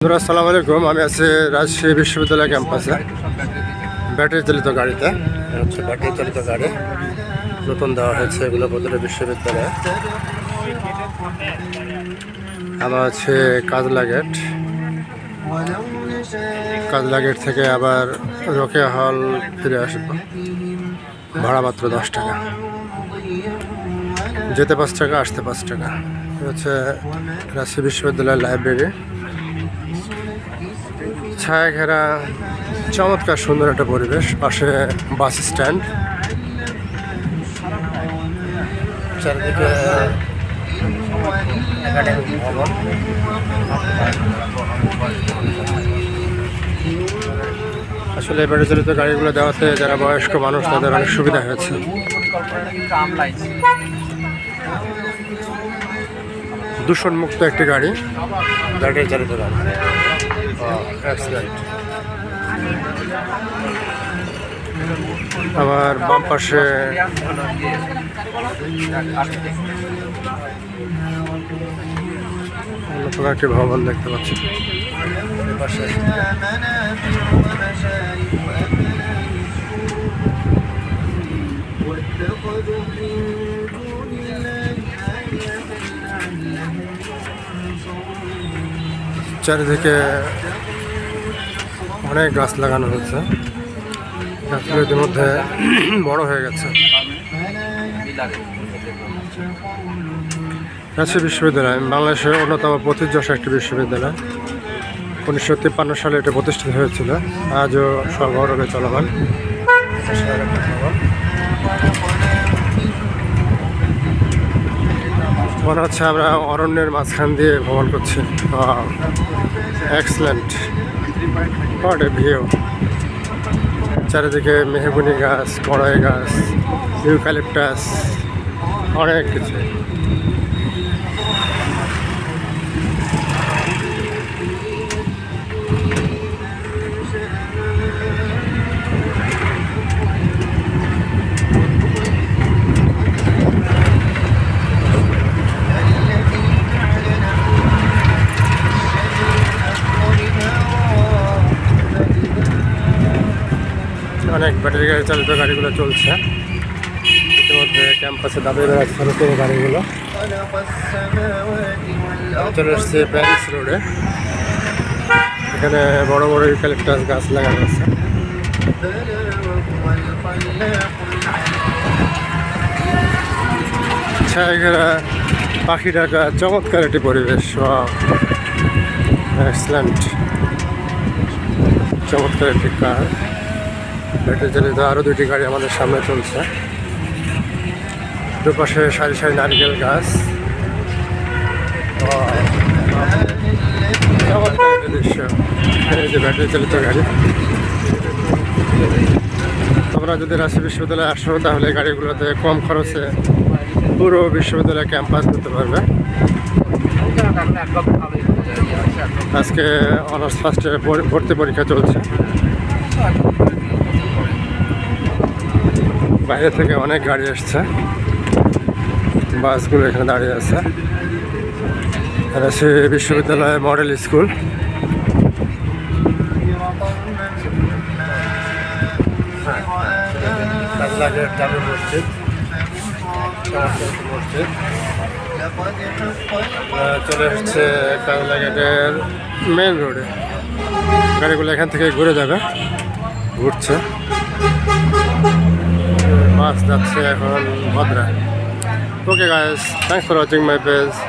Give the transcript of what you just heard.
আসসালামু আলাইকুম। আমি আছি রাজশাহী বিশ্ববিদ্যালয় ক্যাম্পাসে ব্যাটারি চালিত গাড়িতে। হচ্ছে ব্যাটারি চালিত গাড়ি নতুন দেওয়া হয়েছে এগুলো প্রতিটা বিশ্ববিদ্যালয়ে। আবার আছে কাজলা গেট, কাজলা গেট থেকে আবার রোকেয়া হল ফিরে আসবো। ভাড়া মাত্র 10 টাকা, যেতে 5 টাকা, আসতে 5 টাকা। হচ্ছে রাজশাহী বিশ্ববিদ্যালয়ের লাইব্রেরি, ছায়া ঘেরা চমৎকার সুন্দর একটা পরিবেশ। পাশে বাস স্ট্যান্ড, চারিদিকে একাডেমিক ভবন। আসলে ব্যাটারি চালিত গাড়িগুলো দেওয়াতে যারা বয়স্ক মানুষ তাদের অনেক সুবিধা হয়েছে। দূষণমুক্ত একটি গাড়ি, ব্যাটারি চালিত গাড়ি। আবার বাম পাশে নতুন একটি ভবন দেখতে পাচ্ছি। পাশে চারিদিকে অনেক গাছ লাগানো হয়েছে। গাছগুলো ইতিমধ্যে বড় হয়ে গেছে। রাজশাহী বিশ্ববিদ্যালয় বাংলাদেশের অন্যতম প্রতিষ্ঠা একটি বিশ্ববিদ্যালয়। 1953 সালে এটি প্রতিষ্ঠিত হয়েছিল। আজও সগৌরবে চলমান। মনে হচ্ছে আমরা অরণ্যের মাঝখান দিয়ে ভ্রমণ করছি। Excellent, what a view. চারিদিকে মেহগুনি গাছ, কড়াই গাছ, ইউক্যালিপটাস, অনেক কিছু। অনেক ব্যাটারি গাড়ি চালিত গাড়িগুলো চলছে। ইতিমধ্যে ক্যাম্পাসে দাবি বেড়াচ্ছে নতুন গাড়িগুলো। চলে এসছে প্যারিস রোডে। এখানে বড় বড় ইউক্যালিপটাস গাছ লাগানো আছে। ছায়া ঘেরা পাখি ডাকা চমৎকার একটি পরিবেশ। এক্সেলেন্ট, চমৎকার একটি কার। ব্যাটারি চালিত আরও 2টি গাড়ি আমাদের সামনে চলছে। দুপাশে সারি সারি নারকেল গাছ। চমৎকার একটি দৃশ্য। এই যে ব্যাটারি চালিত গাড়ি। তোমরা যদি রাজশাহী বিশ্ববিদ্যালয়ে আসো তাহলে গাড়িগুলোতে কম খরচে পুরো বিশ্ববিদ্যালয় ক্যাম্পাস করতে পারবে। আজকে অনার্স ফার্স্টে ভর্তি পরীক্ষা চলছে। বাইরে থেকে অনেক গাড়ি এসছে, বাসগুলো এখানে দাঁড়িয়ে আছে। রাজশাহী বিশ্ববিদ্যালয় মডেল স্কুল। জামে মসজিদ, মসজিদ চলে এসছে কাজলা গেটের মেন রোডে। গাড়িগুলো এখান থেকে ঘুরে যাবে, ঘুরছে। বাস যাচ্ছে এখন Bhadra. Okay guys, thanks for watching my page.